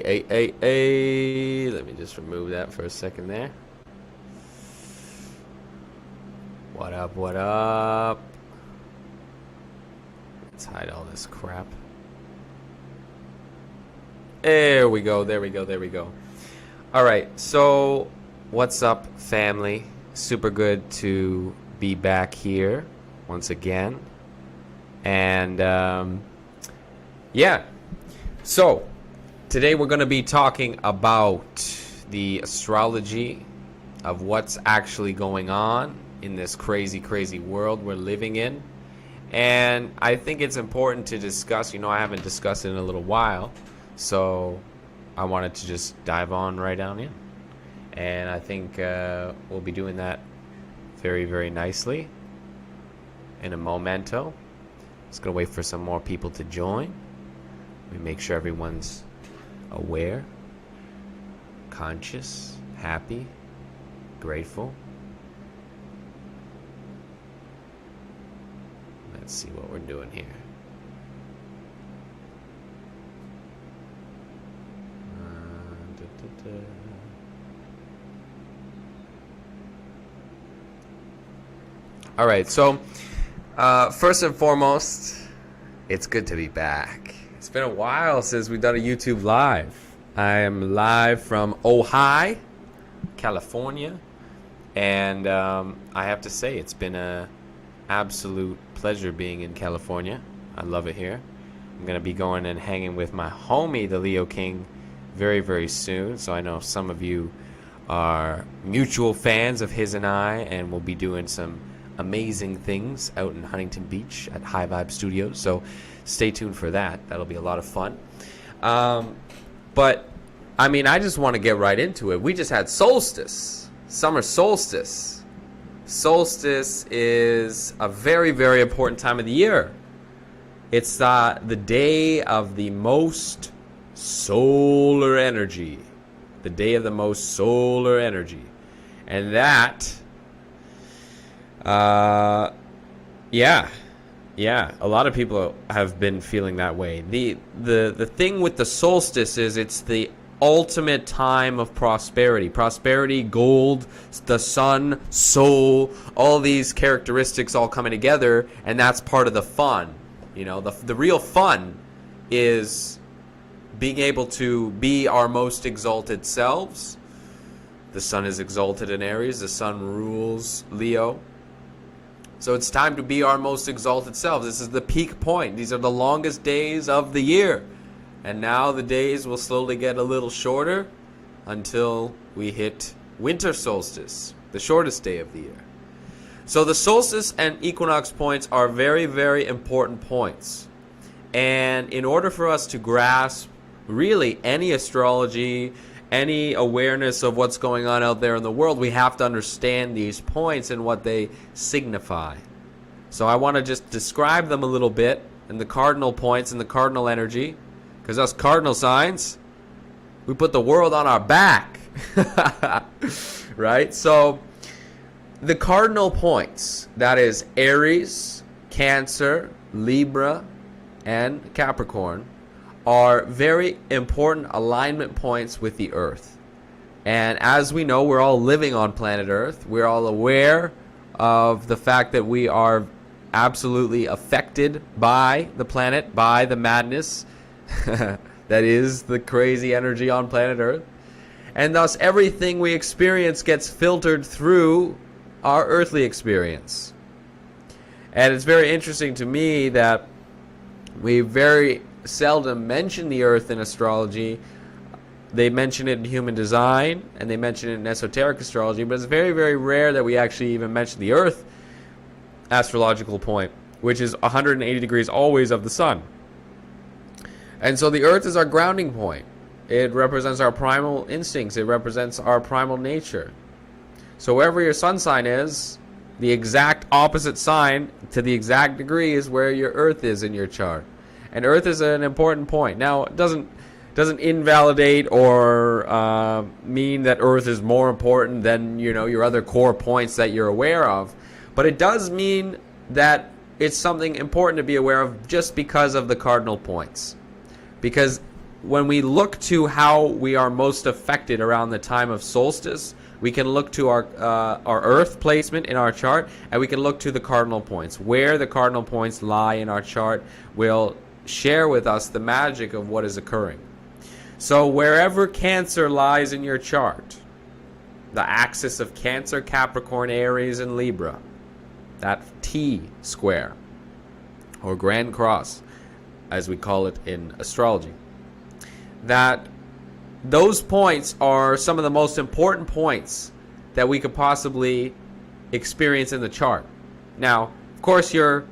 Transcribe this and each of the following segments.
Let me just remove that for a second there. What up, what up? Let's hide all this crap. There we go, there we go, there we go. Alright, so what's up, family? Super good to be back here once again. And, yeah. So, today we're going to be talking about the astrology of what's actually going on in this crazy, crazy world we're living in. And I think it's important to discuss. You know, I haven't discussed it in a little while, so I wanted to just dive on right down in. And I think we'll be doing that very, very nicely in a momento. Just going to wait for some more people to join. We make sure everyone's aware, conscious, happy, grateful. Let's see what we're doing here. All right, so first and foremost, it's good to be back. It's been a while since we've done a YouTube live. I am live from Ojai, California, and I have to say it's been an absolute pleasure being in California. I love it here. I'm going to be going and hanging with my homie, the Leo King, very, very soon. So I know some of you are mutual fans of his and I, and we'll be doing some amazing things out in Huntington Beach at High Vibe Studios. So stay tuned for that. That'll be a lot of fun. But, I mean, I just want to get right into it. We just had Solstice, summer solstice. Solstice is a very, very important time of the year. It's the day of the most solar energy. The day of the most solar energy. And that, yeah, a lot of people have been feeling that way. The thing with the solstice is it's the ultimate time of prosperity, gold, the sun, soul, all these characteristics all coming together, and that's part of the fun. You know, the real fun is being able to be our most exalted selves. The sun is exalted in Aries, the sun rules Leo. So it's time to be our most exalted selves. This is the peak point. These are the longest days of the year. And now the days will slowly get a little shorter until we hit winter solstice, the shortest day of the year. So the solstice and equinox points are very, very important points. And in order for us to grasp really any astrology, any awareness of what's going on out there in the world, we have to understand these points and what they signify. So I want to just describe them a little bit, and the cardinal points and the cardinal energy, because us cardinal signs, we put the world on our back. Right? So the cardinal points, that is Aries, Cancer, Libra, and Capricorn, are very important alignment points with the Earth. And as we know, we're all living on planet Earth. We're all aware of the fact that we are absolutely affected by the planet, by the madness that is the crazy energy on planet Earth. And thus everything we experience gets filtered through our earthly experience. And it's very interesting to me that we very seldom mention the Earth in astrology. They mention it in human design, and they mention it in esoteric astrology, but it's very, very rare that we actually even mention the Earth astrological point, which is 180 degrees always of the sun. And so the Earth is our grounding point. It represents our primal instincts. It represents our primal nature. So wherever your sun sign is, the exact opposite sign to the exact degree is where your Earth is in your chart. And Earth is an important point. Now, it doesn't invalidate or mean that Earth is more important than, you know, your other core points that you're aware of. But it does mean that it's something important to be aware of just because of the cardinal points. Because when we look to how we are most affected around the time of solstice, we can look to our Earth placement in our chart, and we can look to the cardinal points. Where the cardinal points lie in our chart will share with us the magic of what is occurring. So wherever Cancer lies in your chart, the axis of Cancer, Capricorn, Aries, and Libra, that T square, or Grand Cross, as we call it in astrology, that those points are some of the most important points that we could possibly experience in the chart. Now, of course, your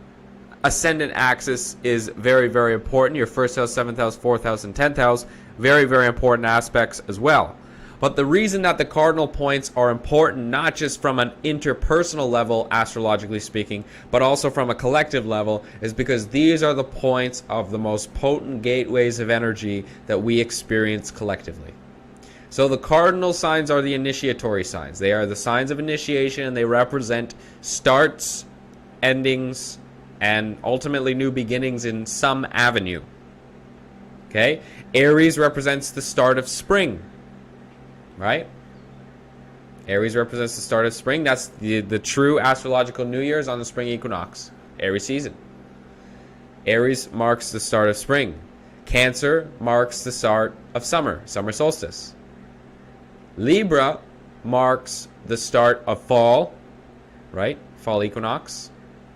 ascendant axis is very, very important. Your first house, seventh house, fourth house, and 10th house, very, very important aspects as well. But the reason that the cardinal points are important, not just from an interpersonal level, astrologically speaking, but also from a collective level, is because these are the points of the most potent gateways of energy that we experience collectively. So the cardinal signs are the initiatory signs. They are the signs of initiation, and they represent starts, endings, and ultimately new beginnings in some avenue. Okay? Aries represents the start of spring. Right? Aries represents the start of spring. That's the true astrological New Year's on the spring equinox, Aries season. Aries marks the start of spring. Cancer marks the start of summer, summer solstice. Libra marks the start of fall, right? Fall equinox,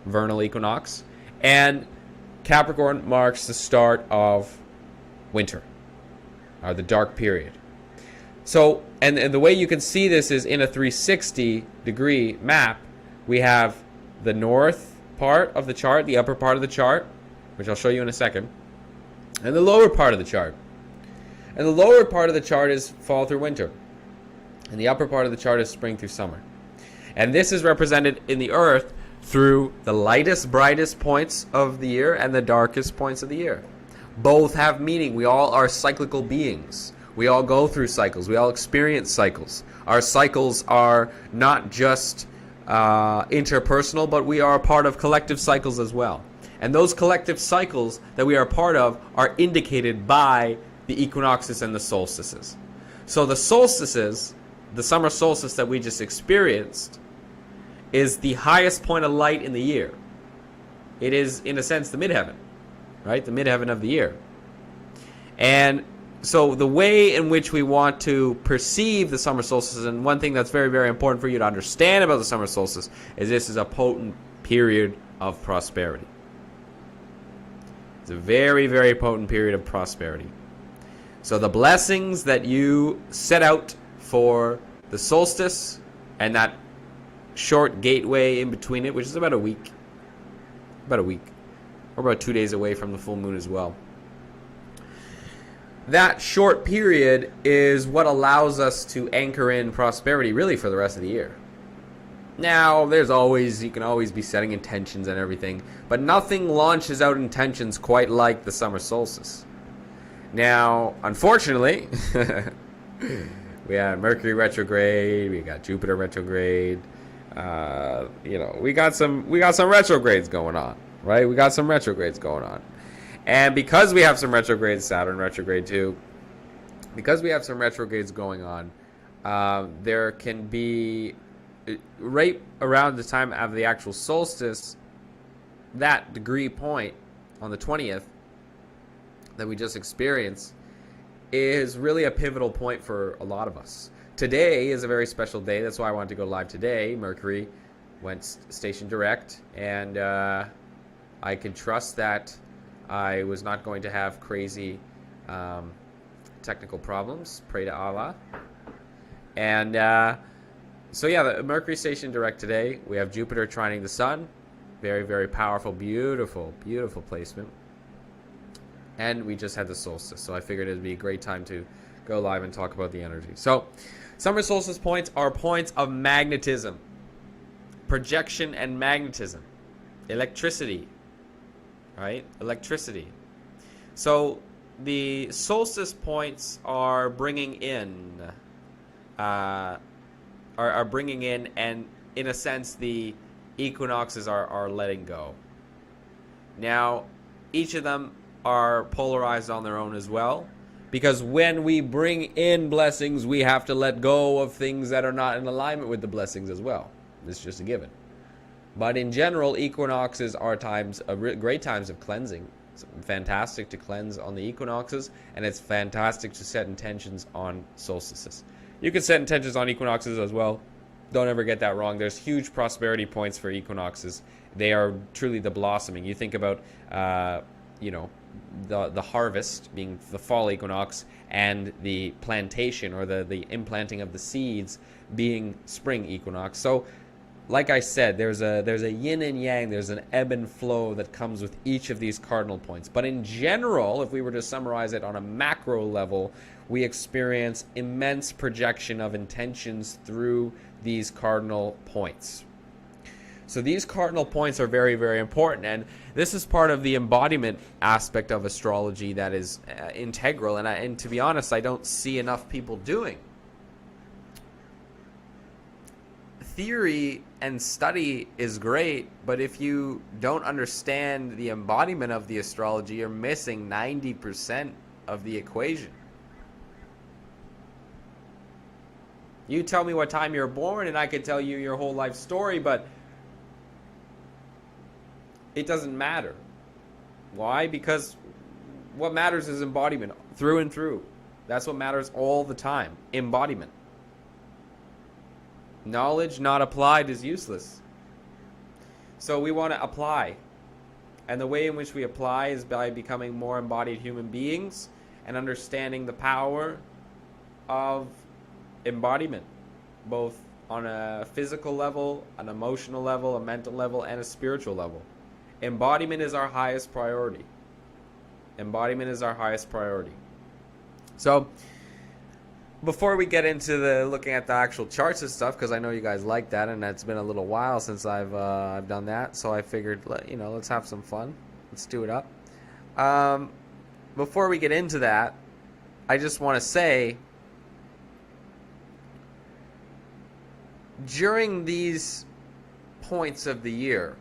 vernal equinox. And Capricorn marks the start of winter, or the dark period. So, and the way you can see this is in a 360-degree map. We have the north part of the chart, the upper part of the chart, which I'll show you in a second, and the lower part of the chart. And the lower part of the chart is fall through winter, and the upper part of the chart is spring through summer. And this is represented in the Earth through the lightest, brightest points of the year and the darkest points of the year. Both have meaning. We all are cyclical beings. We all go through cycles. We all experience cycles. Our cycles are not just interpersonal, but we are a part of collective cycles as well. And those collective cycles that we are a part of are indicated by the equinoxes and the solstices. So the solstices, the summer solstice that we just experienced, is the highest point of light in the year. It is, in a sense, the midheaven, right? The midheaven of the year. And so the way in which we want to perceive the summer solstice, and one thing that's very, very important for you to understand about the summer solstice, is this is a potent period of prosperity. It's a very, very potent period of prosperity. So the blessings that you set out for the solstice and that short gateway in between it, which is about a week. We're about 2 days away from the full moon as well. That short period is what allows us to anchor in prosperity really for the rest of the year. Now, you can always be setting intentions and everything, but nothing launches out intentions quite like the summer solstice. Now, unfortunately, we had Mercury retrograde, we got Jupiter retrograde. We got some retrogrades going on, right? We got some retrogrades going on. And because we have some retrogrades, Saturn retrograde too, because we have some retrogrades going on, there can be, right around the time of the actual solstice, that degree point on the 20th that we just experienced is really a pivotal point for a lot of us. Today is a very special day. That's why I wanted to go live today. Mercury went station direct, and I can trust that I was not going to have crazy technical problems. Pray to Allah. And the Mercury station direct today. We have Jupiter trining the Sun. Very, very powerful, beautiful, beautiful placement. And we just had the solstice. So I figured it would be a great time to go live and talk about the energy. So summer solstice points are points of magnetism, projection and magnetism, electricity. Right? Electricity. So the solstice points are bringing in, and in a sense the equinoxes are letting go. Now, each of them are polarized on their own as well, Because when we bring in blessings, we have to let go of things that are not in alignment with the blessings as well. It's just a given. But in general, equinoxes are great times of cleansing. It's fantastic to cleanse on the equinoxes, and it's fantastic to set intentions on solstices. You can set intentions on equinoxes as well. Don't ever get that wrong. There's huge prosperity points for equinoxes. They are truly the blossoming. You think about, the harvest being the fall equinox, and the plantation or the implanting of the seeds being spring equinox. So, like I said, there's a yin and yang, there's an ebb and flow that comes with each of these cardinal points. But in general, if we were to summarize it on a macro level, we experience immense projection of intentions through these cardinal points. So these cardinal points are very, very important, and this is part of the embodiment aspect of astrology that is integral, and to be honest, I don't see enough people doing. Theory and study is great, but if you don't understand the embodiment of the astrology, you're missing 90% of the equation. You tell me what time you're born, and I could tell you your whole life story, but it doesn't matter. Why? Because what matters is embodiment through and through. That's what matters all the time. Embodiment. Knowledge not applied is useless. So we want to apply. And the way in which we apply is by becoming more embodied human beings and understanding the power of embodiment, both on a physical level, an emotional level, a mental level, and a spiritual level. Embodiment is our highest priority. Embodiment is our highest priority. So, before we get into looking at the actual charts and stuff, because I know you guys like that, and it's been a little while since I've done that, so I figured, let's have some fun. Let's do it up. Before we get into that, I just want to say, during these points of the year,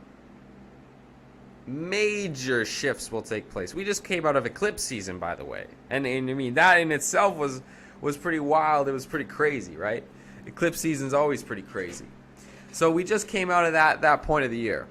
major shifts will take place. We just came out of eclipse season, by the way, and I mean that in itself was pretty wild. It was pretty crazy, right? Eclipse season's always pretty crazy. So we just came out of that point of the year.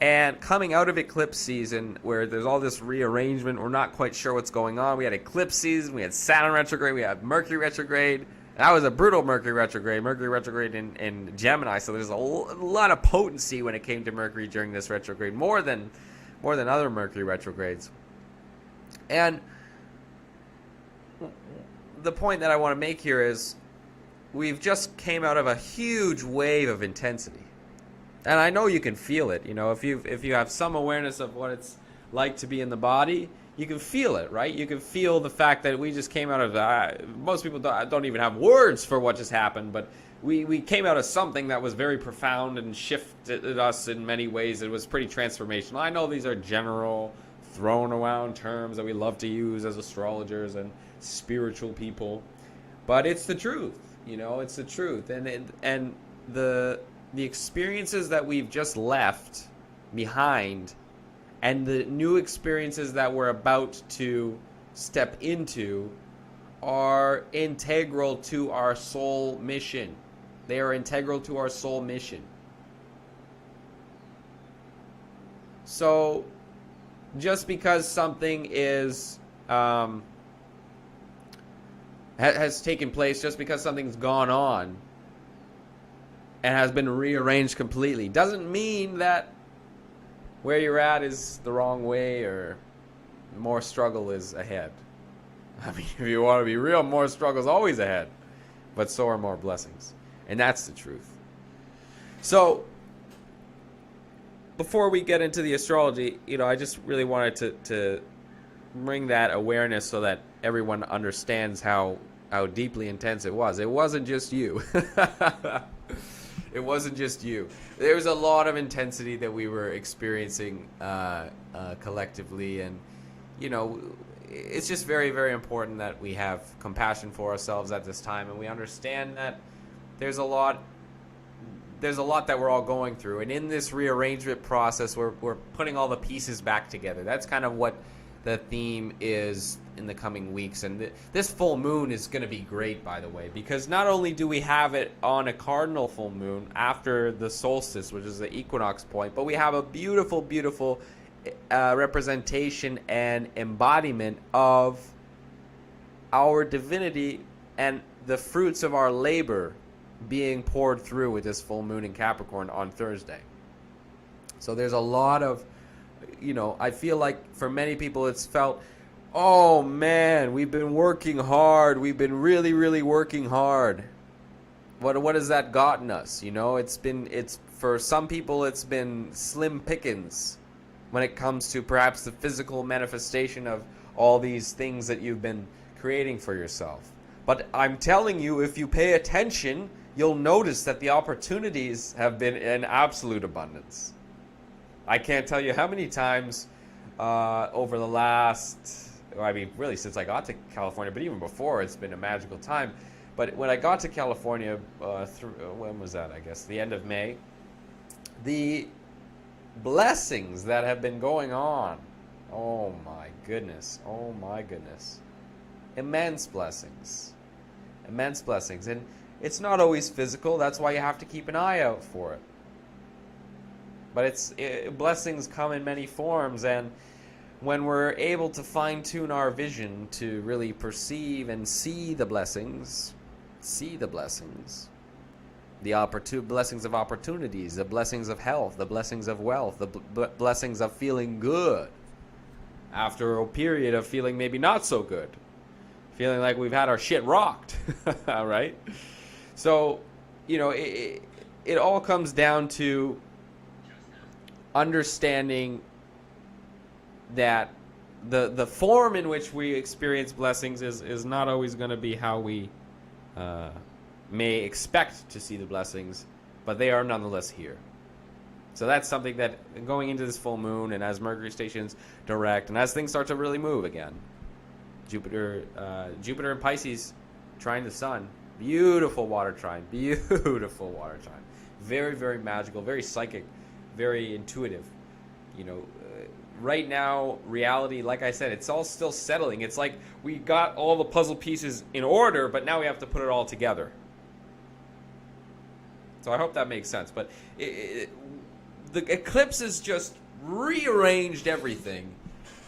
And coming out of eclipse season, where there's all this rearrangement, we're not quite sure what's going on. We had eclipse season, we had Saturn retrograde, we had Mercury retrograde. That was a brutal Mercury retrograde in Gemini. So there's a lot of potency when it came to Mercury during this retrograde, more than other Mercury retrogrades. And the point that I want to make here is we've just came out of a huge wave of intensity. And I know you can feel it. If you have some awareness of what it's like to be in the body, you can feel it, right? You can feel the fact that we just came out of most people don't even have words for what just happened, but we came out of something that was very profound and shifted us in many ways. It was pretty transformational. I know these are general, thrown around terms that we love to use as astrologers and spiritual people, but it's the truth. It's the truth, and the experiences that we've just left behind, and the new experiences that we're about to step into, are integral to our soul mission. They are integral to our soul mission. So, just because something is has taken place, just because something's gone on and has been rearranged completely, doesn't mean that where you're at is the wrong way or more struggle is ahead. I mean, if you want to be real, more struggle is always ahead, but so are more blessings. And that's the truth. So, before we get into the astrology, I just really wanted to bring that awareness so that everyone understands how deeply intense it was. It wasn't just you. It wasn't just you. There was a lot of intensity that we were experiencing collectively, and it's just very, very important that we have compassion for ourselves at this time, and we understand that there's a lot that we're all going through, and in this rearrangement process, we're putting all the pieces back together. That's kind of what the theme is in the coming weeks. And this full moon is going to be great, by the way, because not only do we have it on a cardinal full moon after the solstice, which is the equinox point, but we have a beautiful, beautiful representation and embodiment of our divinity and the fruits of our labor being poured through with this full moon in Capricorn on Thursday. So there's a lot of, I feel like for many people it's felt, oh man, we've been working hard. We've been really, really working hard. What has that gotten us? It's for some people it's been slim pickings when it comes to perhaps the physical manifestation of all these things that you've been creating for yourself. But I'm telling you, if you pay attention, you'll notice that the opportunities have been in absolute abundance. I can't tell you how many times over the last, really since I got to California, but even before, it's been a magical time. But when I got to California, when was that? I guess the end of May. The blessings that have been going on, oh my goodness, immense blessings, and it's not always physical. That's why you have to keep an eye out for it. But blessings come in many forms, and when we're able to fine-tune our vision to really perceive and see the blessings, the blessings of opportunities, the blessings of health, the blessings of wealth, the blessings of feeling good after a period of feeling maybe not so good, feeling like we've had our shit rocked, right? So, it all comes down to understanding that the form in which we experience blessings is not always going to be how we may expect to see the blessings, but they are nonetheless here. So that's something that going into this full moon, and as Mercury stations direct, and as things start to really move again, Jupiter in Pisces trine the Sun, beautiful water trine, very, very magical, very psychic, very intuitive. Right now, reality, like I said, it's all still settling. It's like we got all the puzzle pieces in order, but now we have to put it all together. So I hope that makes sense. But the eclipse has just rearranged everything,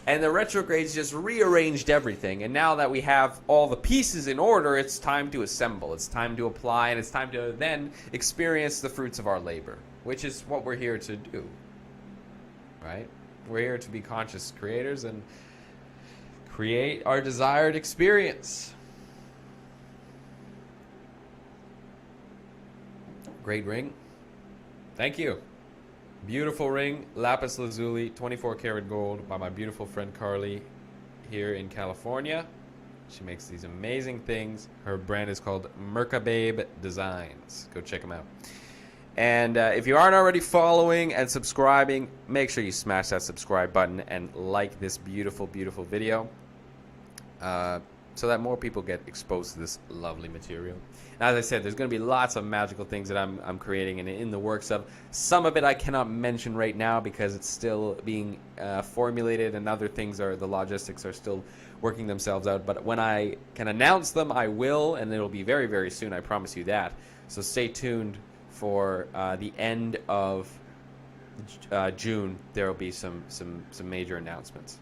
and the retrogrades just rearranged everything. And now that we have all the pieces in order, it's time to assemble. It's time to apply, and it's time to then experience the fruits of our labor, which is what we're here to do, right? We're here to be conscious creators and create our desired experience. Great ring. Thank you. Beautiful ring, lapis lazuli, 24 karat gold by my beautiful friend Carly here in California. She makes these amazing things. Her brand is called Mercury Designs. Go check them out. And if you aren't already following and subscribing, make sure you smash that subscribe button and like this beautiful, beautiful video so that more people get exposed to this lovely material. And as I said, there's going to be lots of magical things that I'm creating and in the works of. Some of it I cannot mention right now because it's still being formulated, and other things the logistics are still working themselves out. But when I can announce them, I will, and it'll be very, very soon. I promise you that. So stay tuned. For the end of June, there will be some major announcements.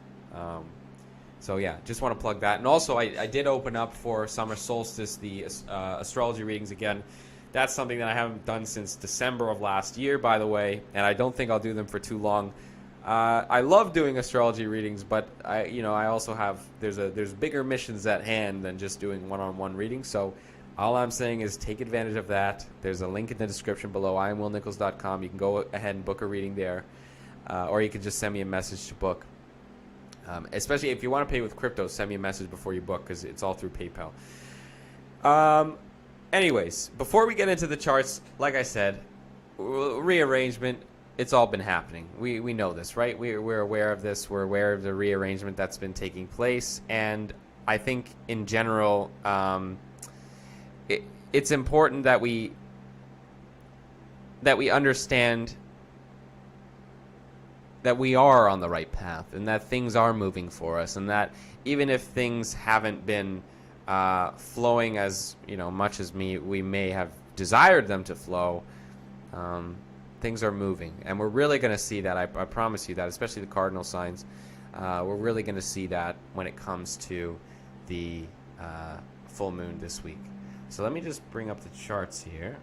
So yeah, just want to plug that. And also, I did open up for summer solstice the astrology readings again. That's something that I haven't done since December of last year, by the way, and I don't think I'll do them for too long. I love doing astrology readings, but I also have there's bigger missions at hand than just doing one-on-one readings. So all I'm saying is take advantage of that. There's a link in the description below, IamWillNicholls.com. You can go ahead and book a reading there, or you can just send me a message to book. Especially if you want to pay with crypto, send me a message before you book because it's all through PayPal. Anyways, before we get into the charts, like I said, rearrangement, it's all been happening. We know this, right? We're aware of this. We're aware of the rearrangement that's been taking place. And I think in general, it's important that we understand that we are on the right path, and that things are moving for us, and that even if things haven't been flowing as much as we may have desired them to flow, things are moving, and we're really going to see that. I promise you that, especially the cardinal signs. We're really going to see that when it comes to the full moon this week. So let me just bring up the charts here.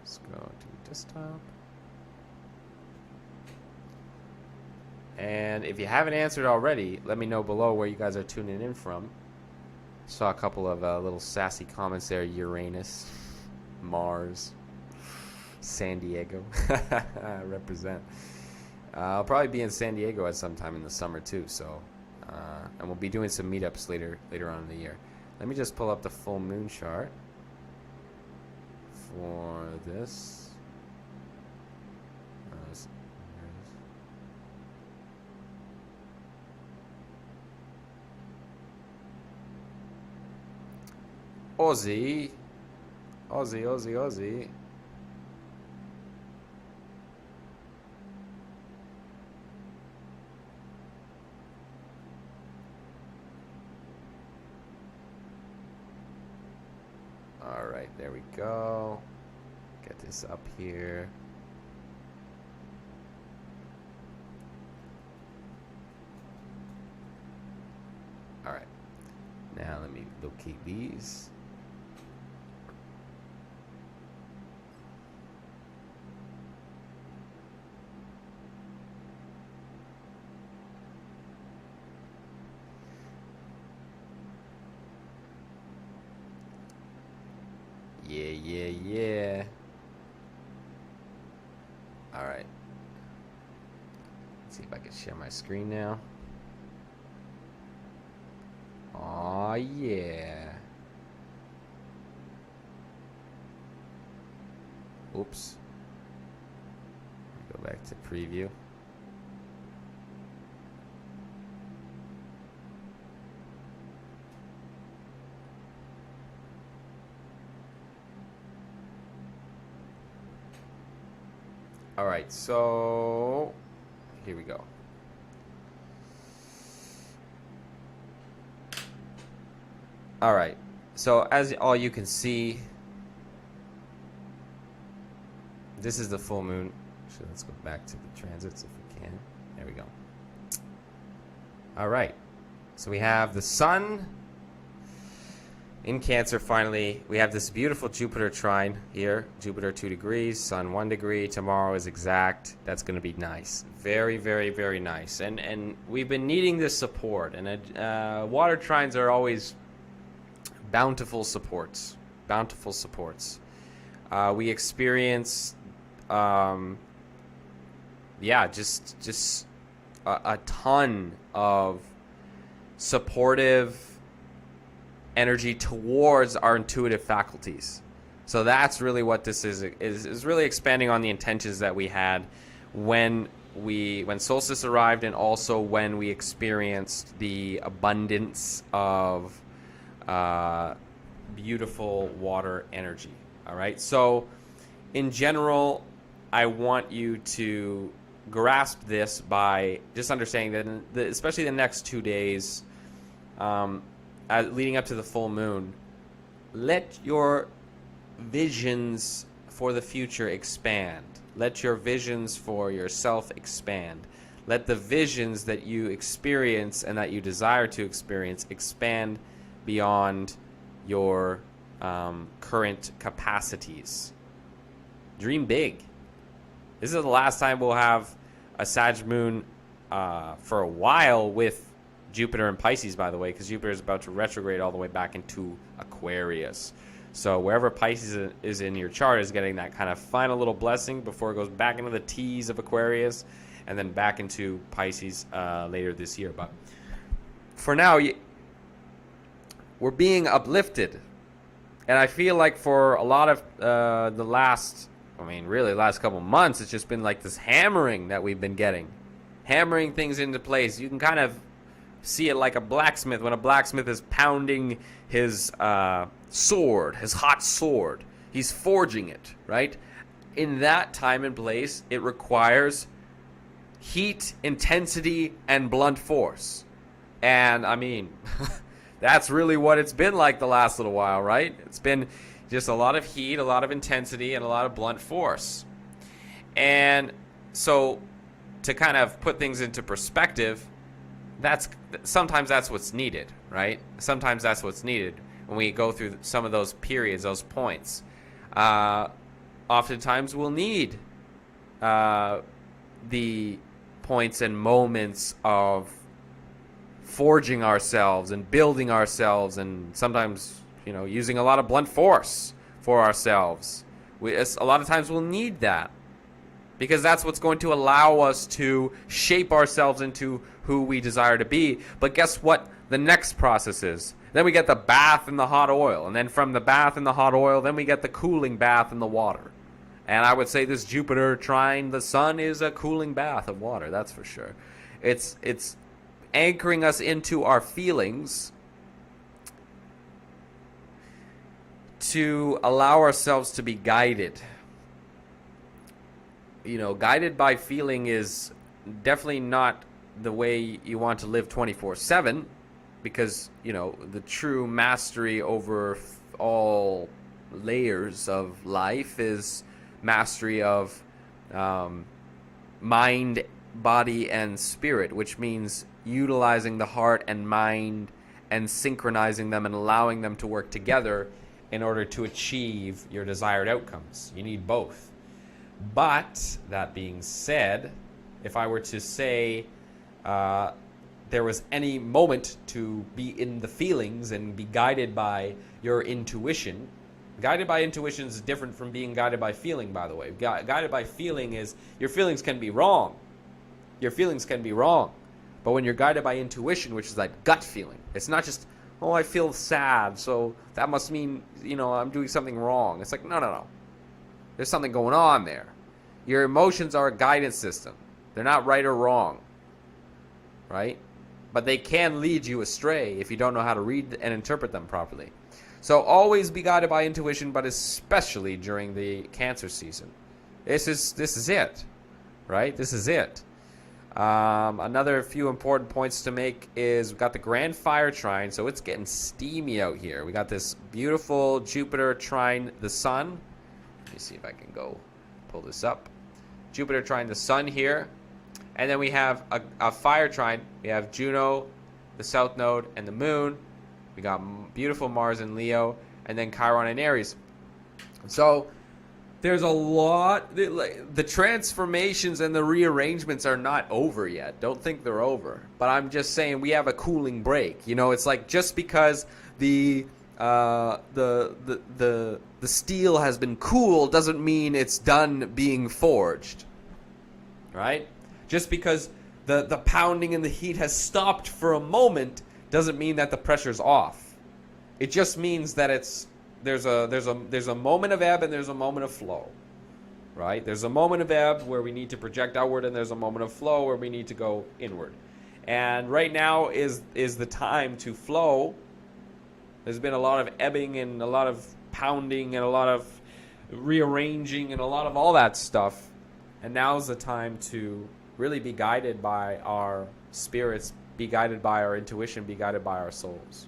Let's go to desktop. And if you haven't answered already, let me know below where you guys are tuning in from. Saw a couple of little sassy comments there. Uranus, Mars, San Diego. Represent. I'll probably be in San Diego at some time in the summer too. So, and we'll be doing some meetups later on in the year. Let me just pull up the full moon chart for this. Aussie. All right, there we go. Get this up here. All right. Now let me locate these. Yeah. All right. Let's see if I can share my screen now. Oh yeah. Oops. Go back to preview. All right, so here we go. All right, so as all you can see, this is the full moon. So let's go back to the transits if we can. There we go. All right, so we have the sun in Cancer. Finally, we have this beautiful Jupiter trine here. Jupiter 2 degrees, sun 1 degree. Tomorrow is exact. That's going to be nice. Very, very, very nice. And we've been needing this support. And water trines are always bountiful supports. Bountiful supports. We experience, just a ton of supportive energy towards our intuitive faculties. So that's really what this is really expanding on the intentions that we had when Solstice arrived, and also when we experienced the abundance of beautiful water energy. All right, so in general, I want you to grasp this by just understanding that especially the next 2 days leading up to the full moon, let your visions for the future expand. Let your visions for yourself expand. Let the visions that you experience and that you desire to experience expand beyond your current capacities. Dream big. This is the last time we'll have a Sag moon for a while with Jupiter in Pisces, by the way, because Jupiter is about to retrograde all the way back into Aquarius. So wherever Pisces is in your chart is getting that kind of final little blessing before it goes back into the T's of Aquarius and then back into Pisces later this year. But for now, we're being uplifted. And I feel like for a lot of the last couple months, it's just been like this hammering that we've been getting. Hammering things into place. You can kind of see it like a blacksmith when a blacksmith is pounding his sword, his hot sword. He's forging it, right? In that time and place, it requires heat, intensity, and blunt force. And I mean, that's really what it's been like the last little while, right? It's been just a lot of heat, a lot of intensity, and a lot of blunt force. And so to kind of put things into perspective, sometimes that's what's needed, right? Sometimes that's what's needed when we go through some of those periods, those points. Oftentimes we'll need the points and moments of forging ourselves and building ourselves, and sometimes, using a lot of blunt force for ourselves. A lot of times we'll need that, because that's what's going to allow us to shape ourselves into who we desire to be. But guess what the next process is? Then we get the bath in the hot oil. And then from the bath in the hot oil, then we get the cooling bath in the water. And I would say this Jupiter trine the sun is a cooling bath of water, that's for sure. It's anchoring us into our feelings to allow ourselves to be guided. Guided by feeling is definitely not the way you want to live 24/7, because, the true mastery over all layers of life is mastery of mind, body, and spirit, which means utilizing the heart and mind and synchronizing them and allowing them to work together in order to achieve your desired outcomes. You need both. But that being said, if I were to say there was any moment to be in the feelings and be guided by your intuition, guided by intuition is different from being guided by feeling, by the way. Guided by feeling is your feelings can be wrong. Your feelings can be wrong. But when you're guided by intuition, which is that gut feeling, it's not just, oh, I feel sad, so that must mean, I'm doing something wrong. It's like, no. There's something going on there. Your emotions are a guidance system. They're not right or wrong, right? But they can lead you astray if you don't know how to read and interpret them properly. So always be guided by intuition, but especially during the Cancer season. This is it, right? This is it. Another few important points to make is we've got the Grand Fire Trine, so it's getting steamy out here. We got this beautiful Jupiter trine the Sun. Let me see if I can go pull this up. Jupiter trine the Sun here. And then we have a fire trine. We have Juno, the South Node, and the Moon. We got beautiful Mars in Leo, and then Chiron in Aries. So there's a lot. The transformations and the rearrangements are not over yet. Don't think they're over. But I'm just saying we have a cooling break. It's like just because the steel has been cooled doesn't mean it's done being forged, right? Just because the pounding and the heat has stopped for a moment doesn't mean that the pressure's off. It just means that there's a moment of ebb and there's a moment of flow, right? There's a moment of ebb where we need to project outward, and there's a moment of flow where we need to go inward. And right now is the time to flow. There's been a lot of ebbing and a lot of pounding and a lot of rearranging and a lot of all that stuff. And now's the time to really be guided by our spirits, be guided by our intuition, be guided by our souls.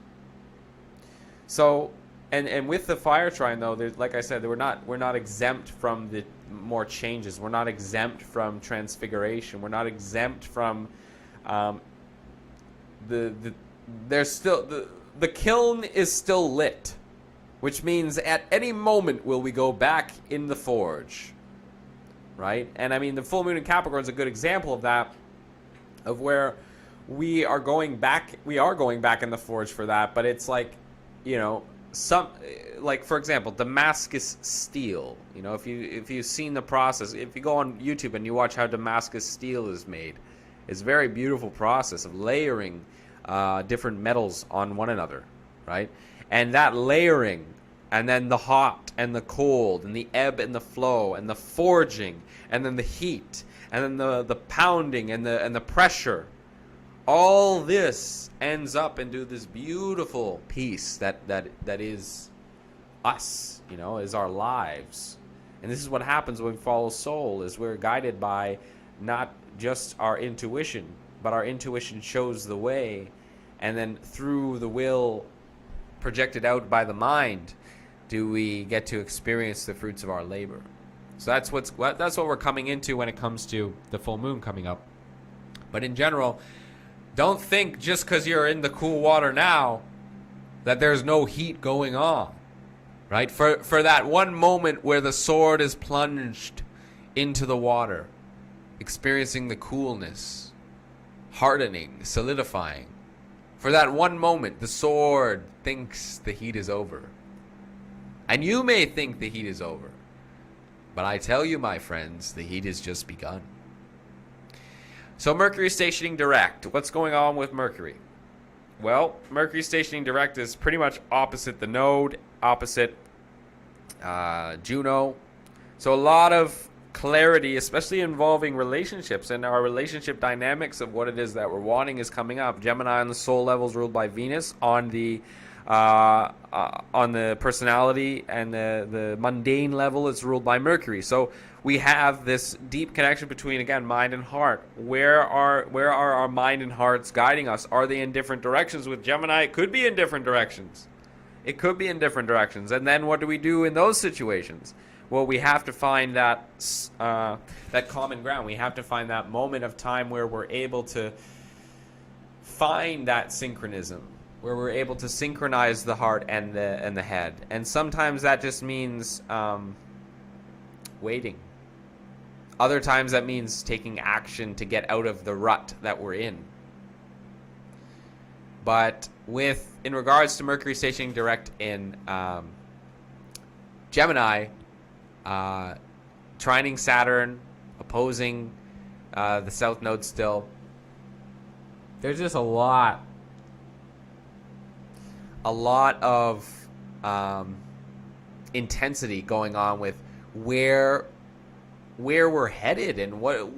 So, and with the fire trine though, like I said, we're not exempt from the more changes. We're not exempt from transfiguration. We're not exempt from there's still the kiln is still lit, which means at any moment will we go back in the forge, right? And I mean, the full moon in Capricorn is a good example of that, of where we are going back in the forge for that. But it's like, like for example, Damascus steel. If you've seen the process, if you go on YouTube and you watch how Damascus steel is made, it's a very beautiful process of layering different metals on one another, right? And that layering, and then the hot and the cold, and the ebb and the flow, and the forging, and then the heat, and then the pounding and the pressure. All this ends up into this beautiful piece that is us, is our lives. And this is what happens when we follow soul, is we're guided by not just our intuition, but our intuition shows the way, and then through the will projected out by the mind do we get to experience the fruits of our labor. So that's what we're coming into when it comes to the full moon coming up. But in general, don't think just because you're in the cool water now that there's no heat going on, right? For that one moment where the sword is plunged into the water, experiencing the coolness, hardening, solidifying. For that one moment, the sword thinks the heat is over. And you may think the heat is over. But I tell you, my friends, the heat has just begun. So Mercury stationing direct. What's going on with Mercury? Well, Mercury stationing direct is pretty much opposite the node, opposite Juno. So a lot of clarity, especially involving relationships and our relationship dynamics of what it is that we're wanting, is coming up. Gemini on the soul level is ruled by Venus. On the personality and the mundane level, it's ruled by Mercury. So we have this deep connection between, again, mind and heart. Where are our mind and hearts guiding us? Are they in different directions? With Gemini, it could be in different directions. It could be in different directions. And then what do we do in those situations? Well, we have to find that common ground. We have to find that moment of time where we're able to find that synchronism, where we're able to synchronize the heart and the head. And sometimes that just means waiting. Other times that means taking action to get out of the rut that we're in. But in regards to Mercury stationing direct in Gemini, trining Saturn, opposing the South Node still, there's just a lot of intensity going on with where we're headed, and what,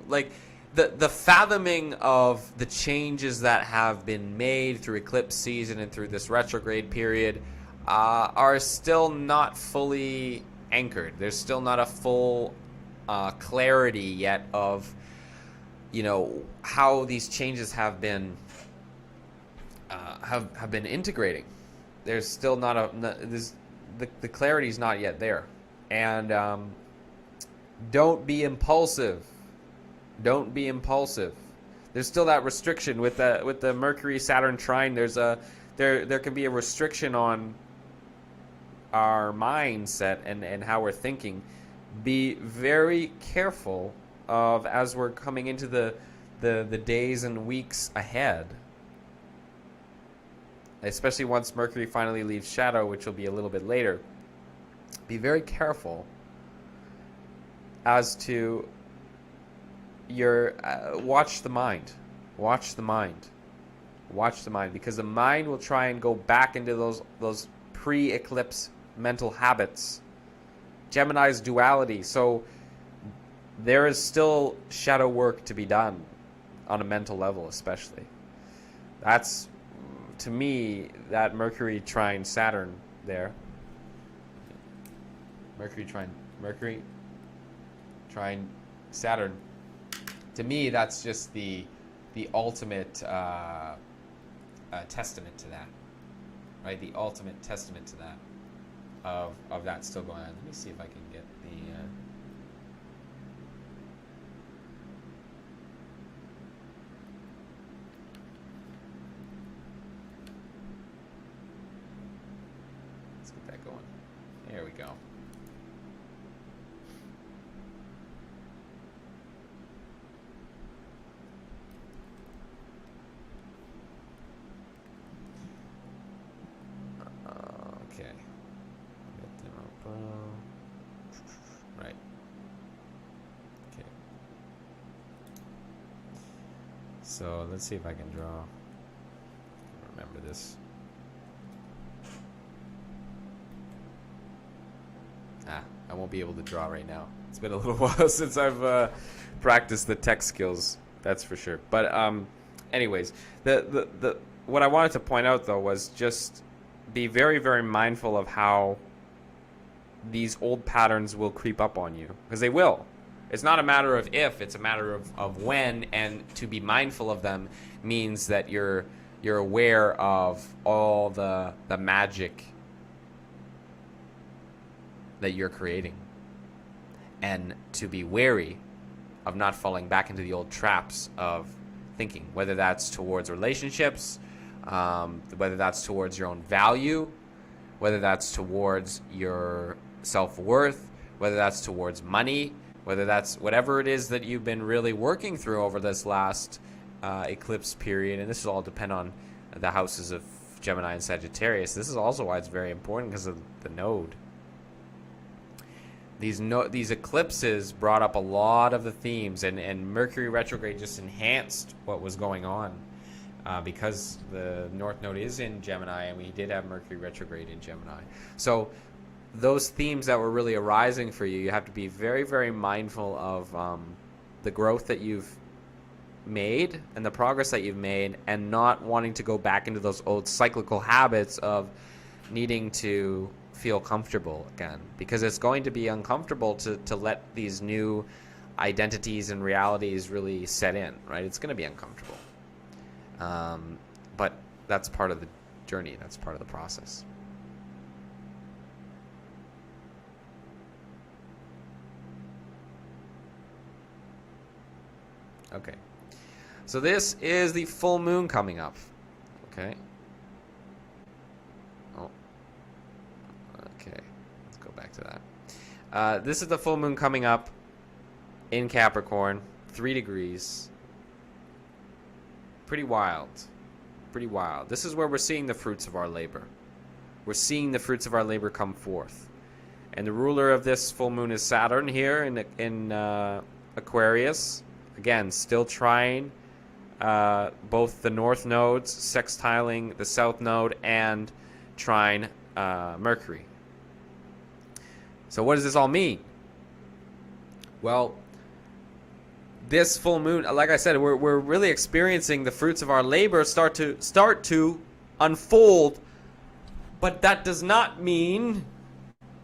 like, the fathoming of the changes that have been made through eclipse season and through this retrograde period are still not fully anchored. There's still not a full clarity yet of how these changes have been integrating. There's still not the clarity is not yet there. And don't be impulsive. Don't be impulsive. There's still that restriction with the Mercury Saturn trine. There can be a restriction on our mindset and how we're thinking. Be very careful of, as we're coming into the days and weeks ahead, especially once Mercury finally leaves shadow, which will be a little bit later. Be very careful as to your watch the mind, because the mind will try and go back into those pre-eclipse mental habits. Gemini's duality, so there is still shadow work to be done on a mental level, especially. That's, to me, that Mercury trine Saturn there. Mercury trine Saturn. To me, that's just the ultimate testament to that, right? The ultimate testament to that of that still going on. Let me see if I can get the. Let's get that going. There we go. Right. Okay. So let's see if I can draw. Remember this. I won't be able to draw right now. It's been a little while since I've practiced the tech skills. That's for sure. But anyways, the what I wanted to point out though was just be very, very mindful of how these old patterns will creep up on you, because they will. It's not a matter of if, it's a matter of when, and to be mindful of them means that you're aware of all the magic that you're creating, and to be wary of not falling back into the old traps of thinking, whether that's towards relationships, whether that's towards your own value, whether that's towards your self-worth, whether that's towards money, whether that's whatever it is that you've been really working through over this last eclipse period. And this will all depend on the houses of Gemini and Sagittarius. This is also why it's very important, because of the node. These eclipses brought up a lot of the themes, and Mercury retrograde just enhanced what was going on, because the North Node is in Gemini, and we did have Mercury retrograde in Gemini. So those themes that were really arising for you, you have to be very, very mindful of the growth that you've made and the progress that you've made, and not wanting to go back into those old cyclical habits of needing to feel comfortable again, because it's going to be uncomfortable to let these new identities and realities really set in, right? It's going to be uncomfortable. But that's part of the journey. That's part of the process. Okay. So this is the full moon coming up. Okay. Oh. Okay. Let's go back to that. This is the full moon coming up in Capricorn, 3 degrees. Pretty wild. Pretty wild. This is where we're seeing the fruits of our labor. We're seeing the fruits of our labor come forth. And the ruler of this full moon is Saturn here in Aquarius. Again, still trine both the north nodes, sextiling the south node, and trine Mercury. So what does this all mean? Well, this full moon, like I said, we're really experiencing the fruits of our labor start to unfold, but that does not mean,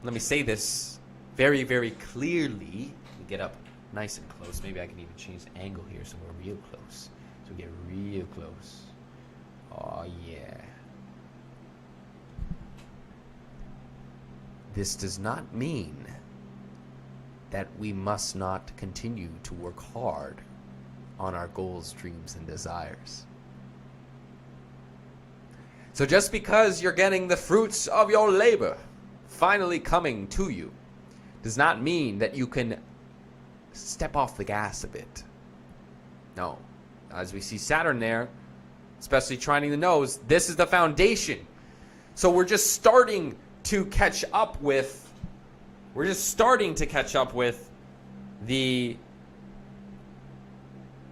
let me say this very, very clearly. Let me get up nice and close. Maybe I can even change the angle here so we're real close. So we get real close. Oh yeah. This does not mean that we must not continue to work hard on our goals, dreams, and desires. So just because you're getting the fruits of your labor finally coming to you does not mean that you can step off the gas a bit. No. As we see Saturn there, especially trining the nose, this is the foundation. So we're just starting to catch up with the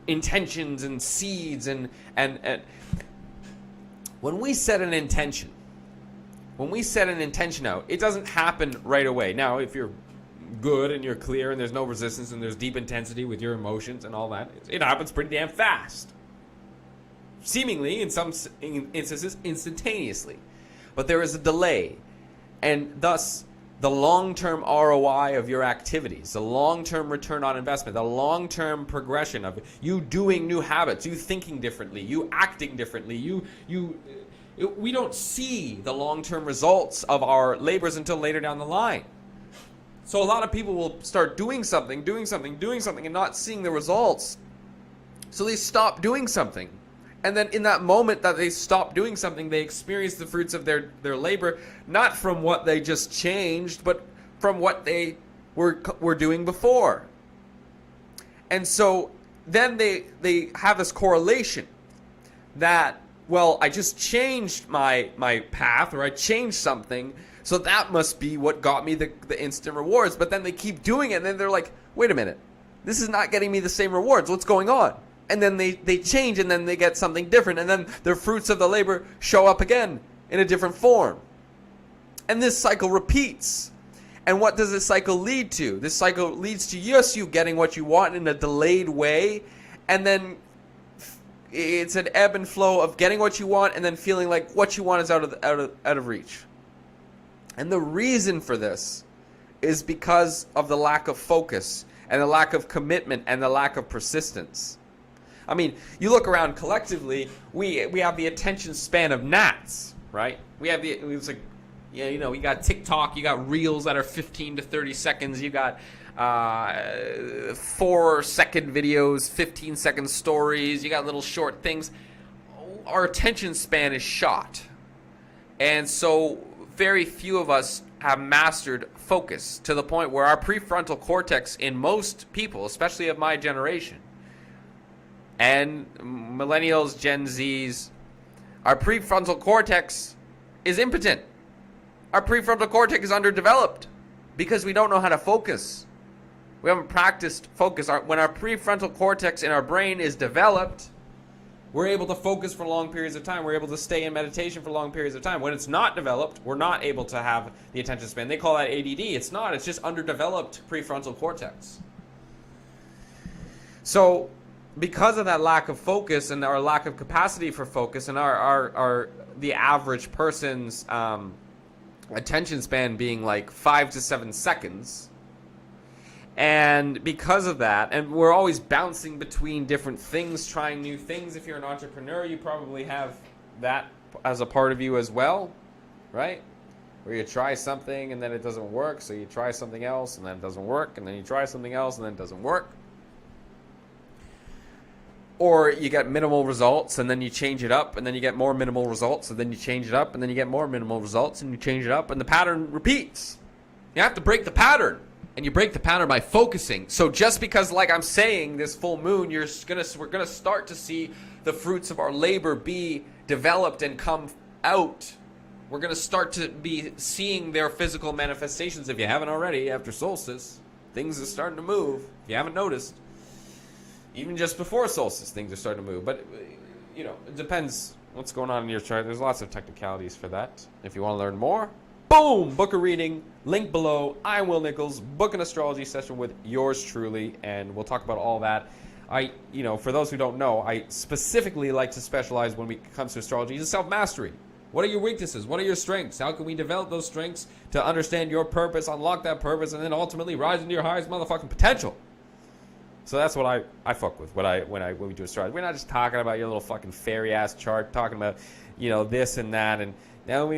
intentions and seeds and when we set an intention out, it doesn't happen right away. Now, if you're good and you're clear and there's no resistance and there's deep intensity with your emotions and all that, it happens pretty damn fast. Seemingly, in some instances, instantaneously. But there is a delay. And thus, the long-term ROI of your activities, the long-term return on investment, the long-term progression of you doing new habits, you thinking differently, you acting differently, we don't see the long-term results of our labors until later down the line. So a lot of people will start doing something, and not seeing the results. So they stop doing something. And then in that moment that they stop doing something, they experience the fruits of their labor, not from what they just changed, but from what they were doing before. And so then they have this correlation that, well, I just changed my path, or I changed something, so that must be what got me the instant rewards. But then they keep doing it, and then they're like, wait a minute, this is not getting me the same rewards. What's going on? And then they change, and then they get something different, and then their fruits of the labor show up again in a different form. And this cycle repeats. And what does this cycle lead to? This cycle leads to you getting what you want in a delayed way, and then it's an ebb and flow of getting what you want and then feeling like what you want is out of reach. And the reason for this, is because of the lack of focus and the lack of commitment and the lack of persistence. I mean, you look around collectively, we have the attention span of gnats, right? We have it's like, yeah, you know, you got TikTok, you got reels that are 15 to 30 seconds, you got 4-second videos, 15-second stories, you got little short things. Our attention span is shot. And so very few of us have mastered focus to the point where our prefrontal cortex in most people, especially of my generation, and millennials, Gen Zs, our prefrontal cortex is impotent. Our prefrontal cortex is underdeveloped because we don't know how to focus. We haven't practiced focus. When our prefrontal cortex in our brain is developed, we're able to focus for long periods of time. We're able to stay in meditation for long periods of time. When it's not developed, we're not able to have the attention span. They call that ADD. It's not. It's just underdeveloped prefrontal cortex. So because of that lack of focus and our lack of capacity for focus and the average person's attention span being like 5 to 7 seconds, and because of that, and we're always bouncing between different things, trying new things. If you're an entrepreneur, you probably have that as a part of you as well, right? Where you try something and then it doesn't work, so you try something else and then it doesn't work, and then you try something else and then it doesn't work. Or you get minimal results and then you change it up, and then you get more minimal results, and then you change it up, and then you get more minimal results, and you change it up, and the pattern repeats. You have to break the pattern. And you break the pattern by focusing. So just because, like I'm saying, this full moon, we're gonna start to see the fruits of our labor be developed and come out. We're gonna start to be seeing their physical manifestations. If you haven't already, after solstice, things are starting to move. If you haven't noticed, even just before solstice, things are starting to move. But you know, it depends what's going on in your chart. There's lots of technicalities for that. If you want to learn more, boom, book a reading, link below. I'm Will Nicholls. Book an astrology session with yours truly, and we'll talk about all that. For those who don't know, I specifically like to specialize when it comes to astrology in self-mastery. What are your weaknesses? What are your strengths? How can we develop those strengths to understand your purpose, unlock that purpose, and then ultimately rise into your highest motherfucking potential? So that's what I fuck with when we do astrology. We're not just talking about your little fucking fairy ass chart, talking about, this and that, and now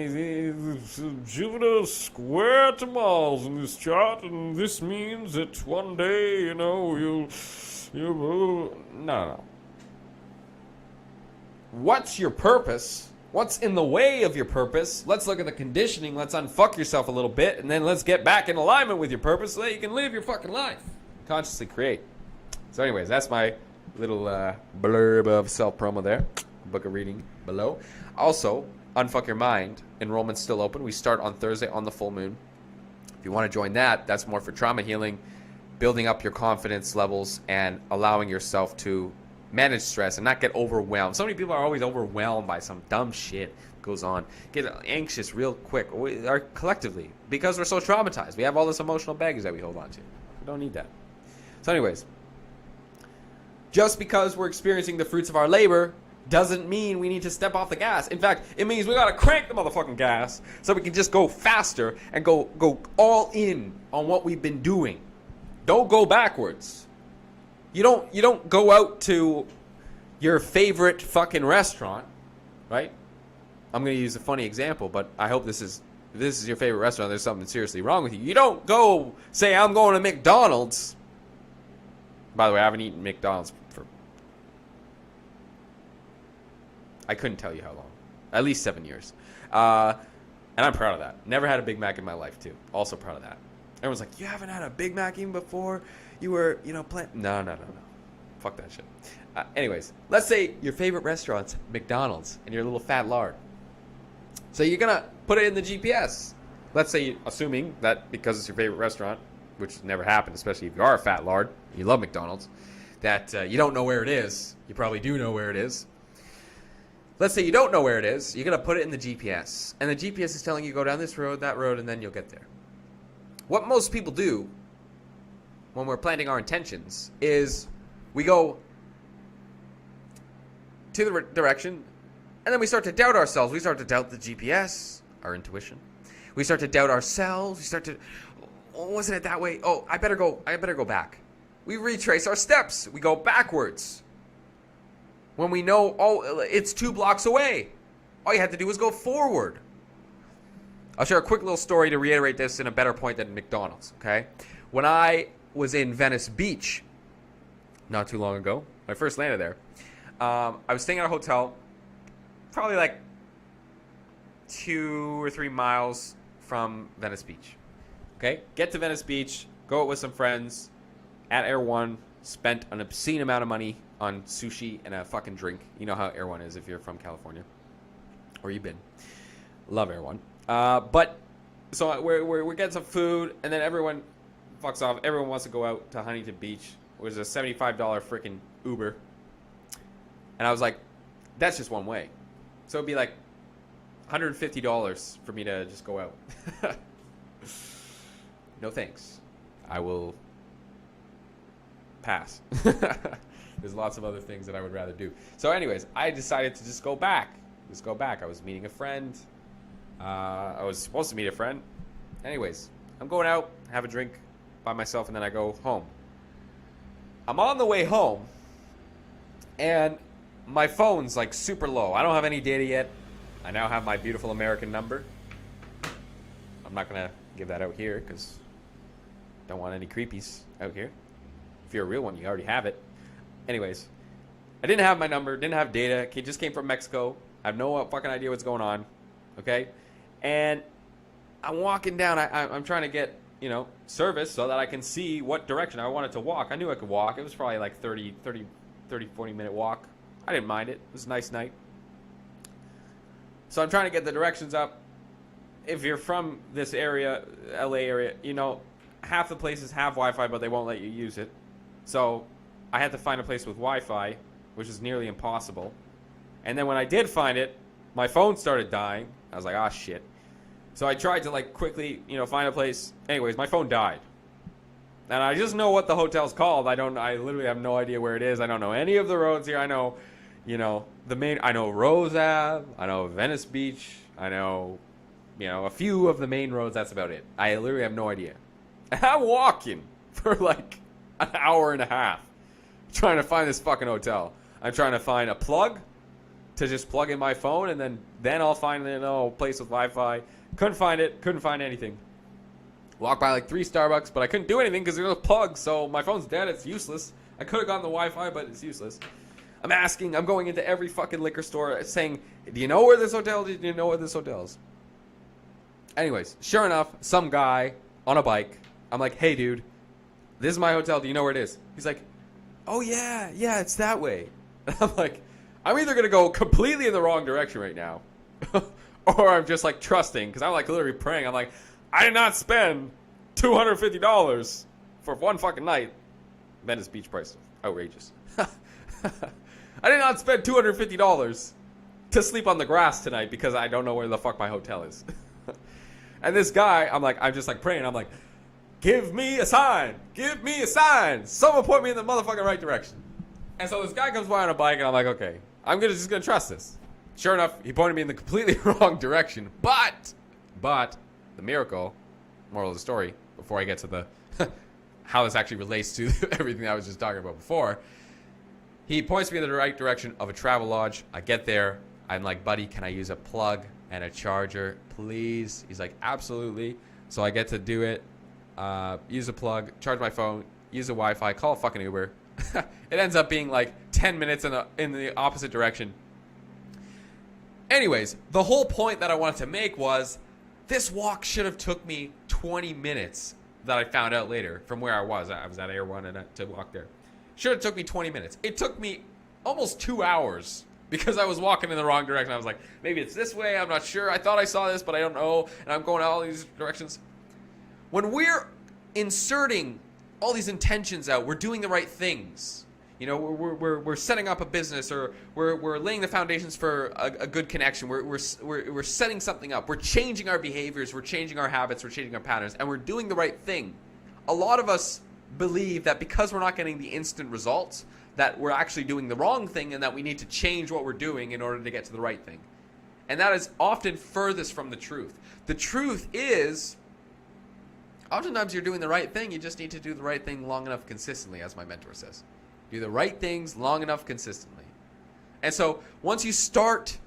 Jupiter square to Mars in this chart, and this means that one day, no. What's your purpose? What's in the way of your purpose? Let's look at the conditioning. Let's unfuck yourself a little bit, and then let's get back in alignment with your purpose so that you can live your fucking life. Consciously create. So anyways, that's my little blurb of self-promo there. Book a reading below. Also, Unfuck Your Mind. Enrollment's still open. We start on Thursday on the full moon. If you want to join that, that's more for trauma healing, building up your confidence levels, and allowing yourself to manage stress and not get overwhelmed. So many people are always overwhelmed by some dumb shit that goes on. Get anxious real quick, or collectively, because we're so traumatized. We have all this emotional baggage that we hold on to. We don't need that. So anyways, just because we're experiencing the fruits of our labor doesn't mean we need to step off the gas. In fact, it means we gotta crank the motherfucking gas so we can just go faster and go all in on what we've been doing. Don't go backwards. You don't go out to your favorite fucking restaurant, right? I'm gonna use a funny example, but I hope if this is your favorite restaurant, there's something seriously wrong with you. You don't go say, I'm going to McDonald's. By the way, I haven't eaten McDonald's for, I couldn't tell you how long. At least 7 years. And I'm proud of that. Never had a Big Mac in my life, too. Also proud of that. Everyone's like, you haven't had a Big Mac even before you were, playing? No. Fuck that shit. Anyways, let's say your favorite restaurant's McDonald's and you're a little fat lard. So you're going to put it in the GPS. Let's say, assuming that because it's your favorite restaurant, which never happened, especially if you are a fat lard, you love McDonald's, that you don't know where it is. You probably do know where it is. Let's say you don't know where it is. You're going to put it in the GPS. And the GPS is telling you go down this road, that road, and then you'll get there. What most people do when we're planting our intentions is we go to the direction, and then we start to doubt ourselves. We start to doubt the GPS, our intuition. We start to doubt ourselves. We start to, wasn't it that way? Oh, I better go back. We retrace our steps. We go backwards. When we know, oh, it's 2 blocks away. All you had to do was go forward. I'll share a quick little story to reiterate this in a better point than McDonald's, okay? When I was in Venice Beach not too long ago, when I first landed there, I was staying at a hotel probably like 2 or 3 miles from Venice Beach. Okay? Get to Venice Beach, go out with some friends, at Air One, spent an obscene amount of money on sushi and a fucking drink. You know how Air One is if you're from California. Or you've been. Love Air One. But, so we're getting some food, and then everyone fucks off. Everyone wants to go out to Huntington Beach. It was a $75 freaking Uber. And I was like, that's just one way. So it'd be like $150 for me to just go out. No thanks. I will pass. There's lots of other things that I would rather do. So anyways, I decided to just go back. I was meeting a friend. I was supposed to meet a friend. Anyways, I'm going out, have a drink by myself, and then I go home. I'm on the way home, and my phone's like super low. I don't have any data yet. I now have my beautiful American number. I'm not going to give that out here because I don't want any creepies out here. If you're a real one, you already have it. Anyways, I didn't have my number, didn't have data. It just came from Mexico. I have no fucking idea what's going on. Okay? And I'm walking down. I'm trying to get, service so that I can see what direction I wanted to walk. I knew I could walk. It was probably like 40 minute walk. I didn't mind it. It was a nice night. So I'm trying to get the directions up. If you're from this area, LA area, half the places have Wi-Fi, but they won't let you use it. So I had to find a place with Wi-Fi, which is nearly impossible. And then when I did find it, my phone started dying. I was like, ah, shit. So I tried to quickly, find a place. Anyways, my phone died. And I just know what the hotel's called. I literally have no idea where it is. I don't know any of the roads here. I know, I know Rose Ave. I know Venice Beach. I know, a few of the main roads. That's about it. I literally have no idea. And I'm walking for like an hour and a half trying to find this fucking hotel. I'm trying to find a plug to just plug in my phone, and then I'll find a place with Wi-Fi. Couldn't find it. Couldn't find anything. Walked by like 3 Starbucks, but I couldn't do anything because there was a plug, so my phone's dead. It's useless. I could have gotten the Wi-Fi, but it's useless. I'm going into every fucking liquor store saying, do you know where this hotel is? Do you know where this hotel is? Anyways, sure enough, some guy on a bike. I'm like, hey, dude, this is my hotel. Do you know where it is? He's like, oh, yeah, it's that way. And I'm like, I'm either going to go completely in the wrong direction right now, or I'm just trusting, because I'm literally praying. I'm like, I did not spend $250 for one fucking night. Venice Beach price, outrageous. I did not spend $250 to sleep on the grass tonight because I don't know where the fuck my hotel is. And this guy, I'm just praying. I'm like, give me a sign. Give me a sign. Someone point me in the motherfucking right direction. And so this guy comes by on a bike, and I'm like, okay, I'm just gonna trust this. Sure enough, he pointed me in the completely wrong direction. But the miracle, moral of the story, before I get to the how this actually relates to everything I was just talking about before, he points me in the right direction of a travel lodge. I get there. I'm like, buddy, can I use a plug and a charger, please? He's like, absolutely. So I get to do it. Use a plug, charge my phone, use a Wi-Fi, call a fucking Uber. It ends up being 10 minutes in the opposite direction. Anyways, the whole point that I wanted to make was this walk should have took me 20 minutes that I found out later from where I was. I was at Air One and to walk there. Should have took me 20 minutes. It took me almost 2 hours because I was walking in the wrong direction. I was like, maybe it's this way. I'm not sure. I thought I saw this, but I don't know. And I'm going all these directions. When we're inserting all these intentions out, we're doing the right things. We're setting up a business, or we're laying the foundations for a good connection. We're setting something up. We're changing our behaviors. We're changing our habits. We're changing our patterns, and we're doing the right thing. A lot of us believe that because we're not getting the instant results, that we're actually doing the wrong thing, and that we need to change what we're doing in order to get to the right thing. And that is often furthest from the truth. The truth is, Oftentimes you're doing the right thing. You just need to do the right thing long enough consistently, as my mentor says. Do the right things long enough consistently. And so once you start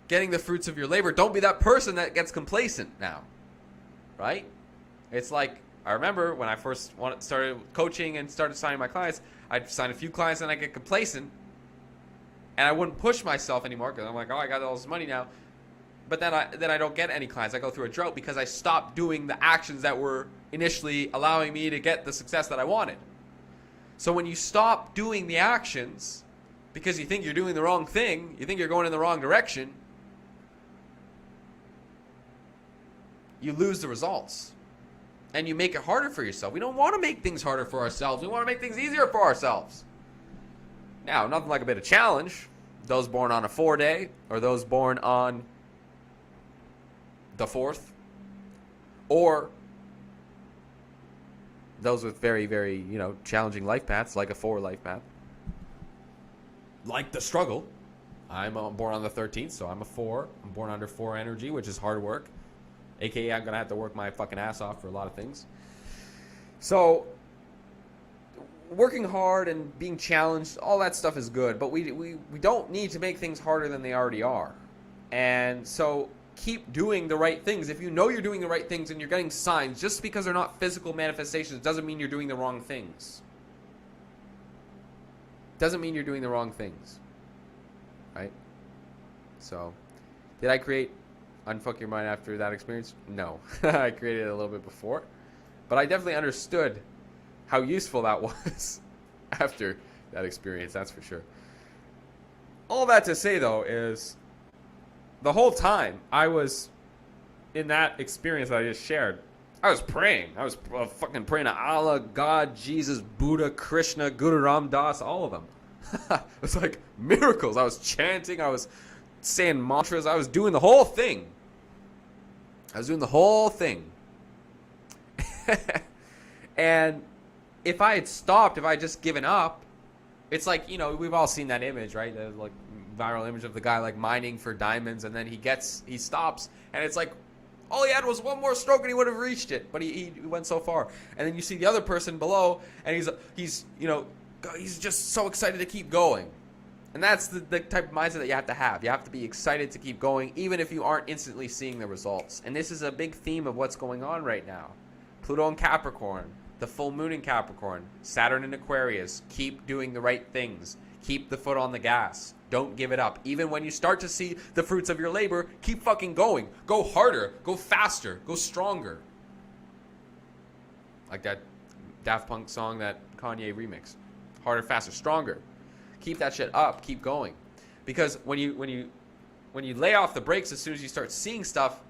getting the fruits of your labor, don't be that person that gets complacent now, right? It's like, I remember when I first started coaching and started signing my clients, I'd sign a few clients and I'd get complacent. And I wouldn't push myself anymore because I'm like, oh, I got all this money now. But then I don't get any clients. I go through a drought because I stopped doing the actions that were initially allowing me to get the success that I wanted. So when you stop doing the actions because you think you're doing the wrong thing, you think you're going in the wrong direction, you lose the results. And you make it harder for yourself. We don't want to make things harder for ourselves. We want to make things easier for ourselves. Now, nothing like a bit of challenge. Those born on a 4-day or those born on the 4th, or those with very, very, challenging life paths, like a 4 life path, like the struggle. I'm born on the 13th, so I'm a 4. I'm born under 4 energy, which is hard work, aka I'm gonna have to work my fucking ass off for a lot of things. So working hard and being challenged, all that stuff is good, but we don't need to make things harder than they already are. And so keep doing the right things. If you know you're doing the right things and you're getting signs, just because they're not physical manifestations doesn't mean you're doing the wrong things. Doesn't mean you're doing the wrong things. Right? So, did I create Unfuck Your Mind after that experience? No. I created it a little bit before. But I definitely understood how useful that was after that experience, that's for sure. All that to say, though, is the whole time I was in that experience that I just shared, I was praying. I was fucking praying to Allah, God, Jesus, Buddha, Krishna, Guru Ram Das, all of them. It was like miracles. I was chanting. I was saying mantras. I was doing the whole thing. And if I had stopped, if I had just given up, it's like, we've all seen that image, right? The like viral image of the guy like mining for diamonds, and then he stops, and it's like all he had was one more stroke and he would have reached it, but he went so far. And then you see the other person below, and he's just so excited to keep going. And that's the type of mindset that you have to have. You have to be excited to keep going, even if you aren't instantly seeing the results. And this is a big theme of what's going on right now. Pluto in Capricorn, the full moon in Capricorn, Saturn in Aquarius. Keep doing the right things. Keep the foot on the gas. Don't give it up. Even when you start to see the fruits of your labor, keep fucking going. Go harder. Go faster. Go stronger. Like that Daft Punk song that Kanye remixed. Harder, faster, stronger. Keep that shit up. Keep going. Because when you lay off the brakes as soon as you start seeing stuff,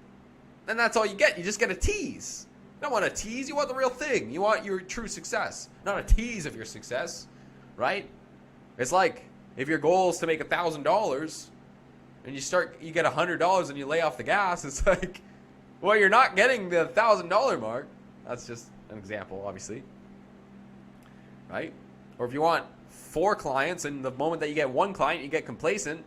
then that's all you get. You just get a tease. You don't want a tease. You want the real thing. You want your true success, not a tease of your success, right? It's like if your goal is to make $1,000 and you get $100 and you lay off the gas, it's like, well, you're not getting the $1,000 mark. That's just an example, obviously, right? Or if you want 4 clients and the moment that you get 1 client, you get complacent,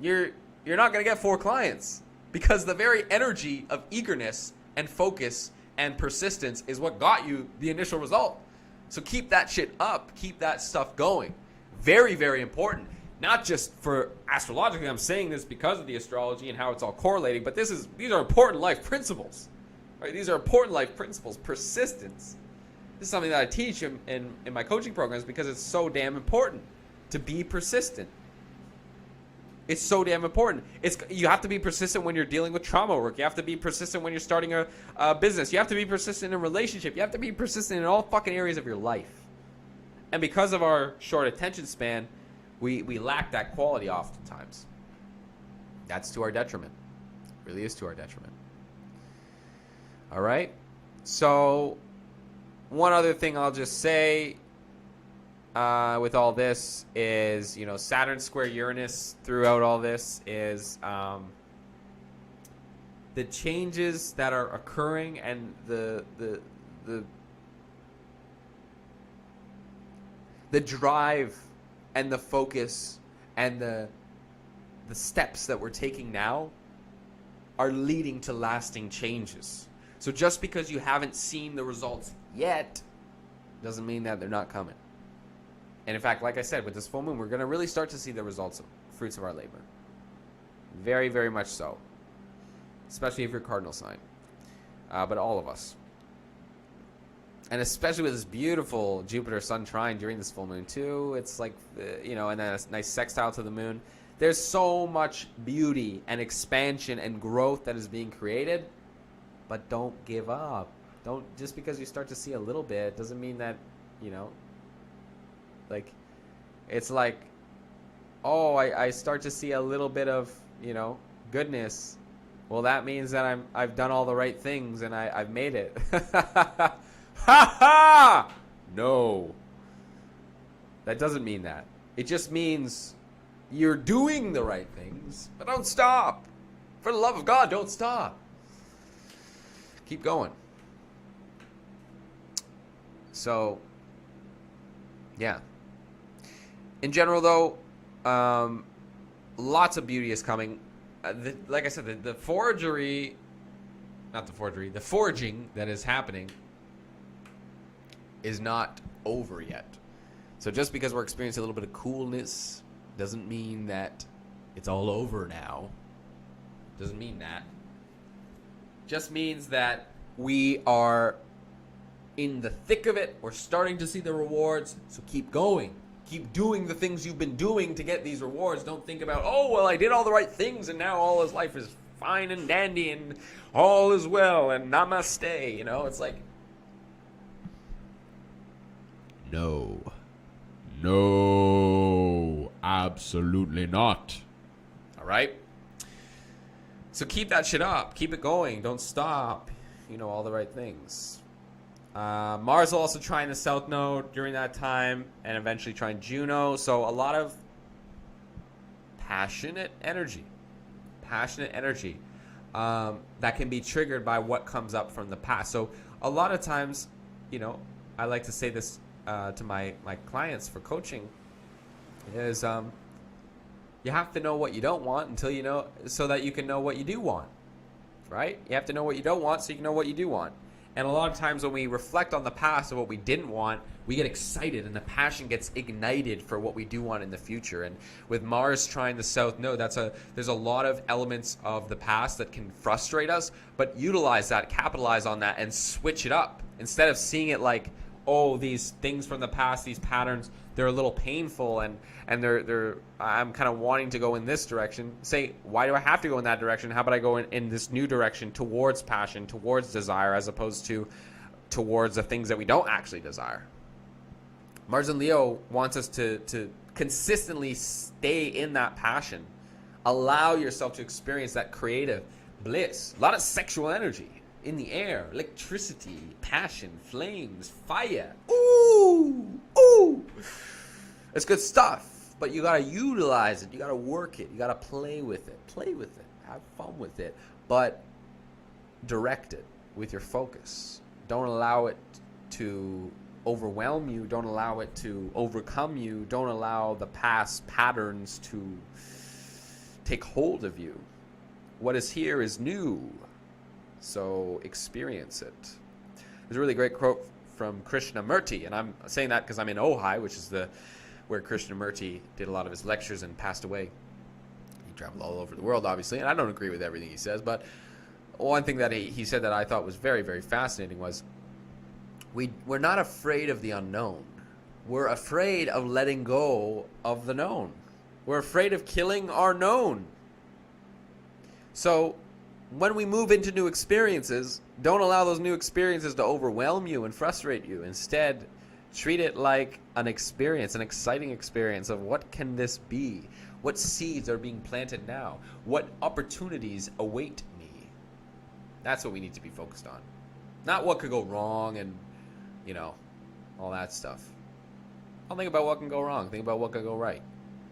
you're not going to get 4 clients, because the very energy of eagerness and focus and persistence is what got you the initial result. So keep that shit up. Keep that stuff going. Very, very important. Not just for astrologically, I'm saying this because of the astrology and how it's all correlating, but these are important life principles. Right? These are important life principles. Persistence. This is something that I teach in my coaching programs because it's so damn important to be persistent. It's so damn important. You have to be persistent when you're dealing with trauma work. You have to be persistent when you're starting a business. You have to be persistent in a relationship. You have to be persistent in all fucking areas of your life. And because of our short attention span, we lack that quality oftentimes. That's to our detriment. It really is to our detriment. All right? So, one other thing I'll just say with all this is, Saturn square Uranus throughout all this is the changes that are occurring and the drive and the focus and the steps that we're taking now are leading to lasting changes. So just because you haven't seen the results yet doesn't mean that they're not coming. And in fact, like I said, with this full moon, we're going to really start to see the results of fruits of our labor. Very, very much so. Especially if you're cardinal sign. But all of us. And especially with this beautiful Jupiter-Sun trine during this full moon too. It's like, and then a nice sextile to the moon. There's so much beauty and expansion and growth that is being created. But don't give up. Don't, just because you start to see a little bit doesn't mean that, like, it's like, oh, I start to see a little bit of, goodness. Well, that means that I've done all the right things and I've made it. Ha ha! No. That doesn't mean that. It just means you're doing the right things, but don't stop. For the love of God, don't stop. Keep going. So, yeah. In general, though, lots of beauty is coming. Like I said, the forging that is happening is not over yet. So just because we're experiencing a little bit of coolness doesn't mean that it's all over now. Doesn't mean that. Just means that we are in the thick of it. We're starting to see the rewards. So keep going. Keep doing the things you've been doing to get these rewards. Don't think about, oh, well, I did all the right things and now all his life is fine and dandy and all is well and namaste. It's like, no, absolutely not. All right? So keep that shit up. Keep it going. Don't stop. All the right things. Mars will also trine the South Node during that time and eventually trine Juno. So a lot of passionate energy that can be triggered by what comes up from the past. So a lot of times, I like to say this to my clients for coaching is you have to know what you don't want until so that you can know what you do want, right? You have to know what you don't want so you can know what you do want. And a lot of times when we reflect on the past of what we didn't want, we get excited and the passion gets ignited for what we do want in the future. And with Mars trying the South Node, there's a lot of elements of the past that can frustrate us, but utilize that, capitalize on that, and switch it up. Instead of seeing it like, oh, these things from the past, these patterns, they're a little painful and I'm kind of wanting to go in this direction. Say, why do I have to go in that direction? How about I go in this new direction towards passion, towards desire, as opposed to towards the things that we don't actually desire? Mars and Leo wants us to consistently stay in that passion. Allow yourself to experience that creative bliss. A lot of sexual energy in the air, electricity, passion, flames, fire. Ooh, ooh. It's good stuff, but you gotta utilize it. You gotta work it. You gotta play with it. Play with it. Have fun with it, but direct it with your focus. Don't allow it to overwhelm you. Don't allow it to overcome you. Don't allow the past patterns to take hold of you. What is here is new. So experience it. There's a really great quote from Krishnamurti, and I'm saying that because I'm in Ojai, which is where Krishnamurti did a lot of his lectures and passed away. He traveled all over the world, obviously, and I don't agree with everything he says, but one thing that he said that I thought was very, very fascinating was we're not afraid of the unknown. We're afraid of letting go of the known. We're afraid of killing our known. So when we move into new experiences, don't allow those new experiences to overwhelm you and frustrate you. Instead, treat it like an experience, an exciting experience of what can this be? What seeds are being planted now? What opportunities await me? That's what we need to be focused on. Not what could go wrong and, all that stuff. Don't think about what can go wrong. Think about what can go right.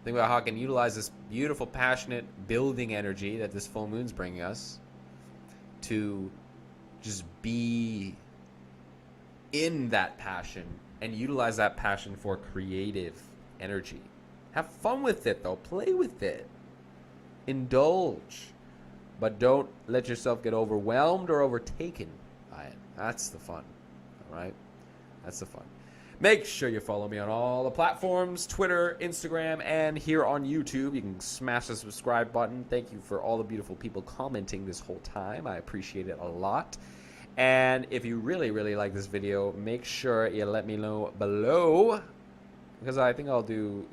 Think about how I can utilize this beautiful, passionate building energy that this full moon's bringing us to just be in that passion and utilize that passion for creative energy. Have fun with it, though. Play with it. Indulge. But don't let yourself get overwhelmed or overtaken by it. That's the fun. All right? That's the fun. Make sure you follow me on all the platforms, Twitter, Instagram, and here on YouTube. You can smash the subscribe button. Thank you for all the beautiful people commenting this whole time. I appreciate it a lot. And if you really, really like this video, make sure you let me know below, because I think I'll do,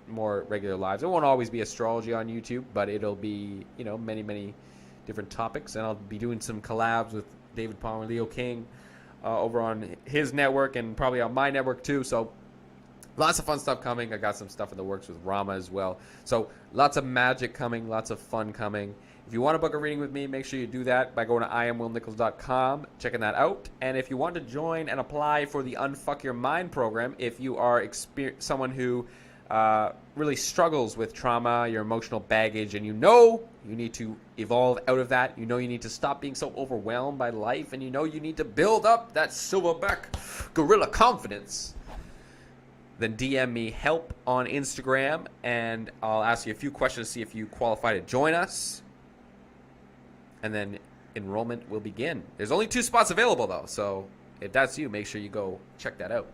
more regular lives. It won't always be astrology on YouTube, but it'll be, many, many different topics. And I'll be doing some collabs with David Palmer, Leo King, over on his network and probably on my network too. So lots of fun stuff coming. I got some stuff in the works with Rama as well. So lots of magic coming, lots of fun coming. If you want to book a reading with me, make sure you do that by going to IamWillNicholls.com, checking that out. And if you want to join and apply for the Unfuck Your Mind program, if you are someone who really struggles with trauma, your emotional baggage, and you need to evolve out of that, you need to stop being so overwhelmed by life, and you need to build up that silverback gorilla confidence, then DM me help on Instagram, and I'll ask you a few questions to see if you qualify to join us. And then enrollment will begin. There's only 2 spots available, though, so if that's you, make sure you go check that out.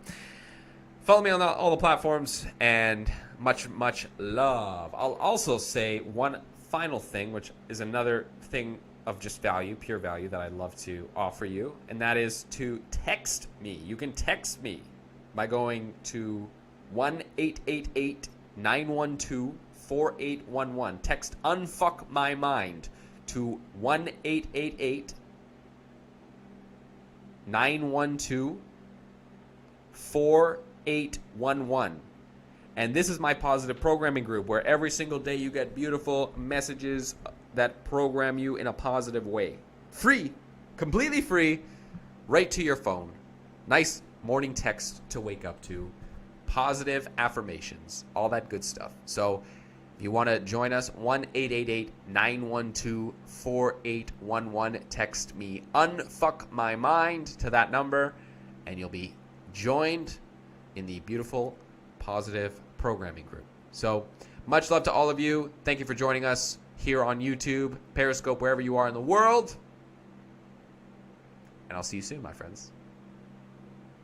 Follow me on all the platforms, and much, much love. I'll also say one final thing, which is another thing of just value, pure value, that I'd love to offer you, and that is to text me. You can text me by going to 1-888-912-4811. Text Unfuck My Mind to 1-888-912-4811. And this is my positive programming group, where every single day you get beautiful messages that program you in a positive way. Free, completely free, right to your phone. Nice morning text to wake up to. Positive affirmations, all that good stuff. So if you want to join us, 1-888-912-4811. Text me Unfuck My Mind to that number, and you'll be joined in the beautiful positive programming group. So much love to all of you. Thank you for joining us here on YouTube, Periscope, wherever you are in the world. And I'll see you soon, my friends.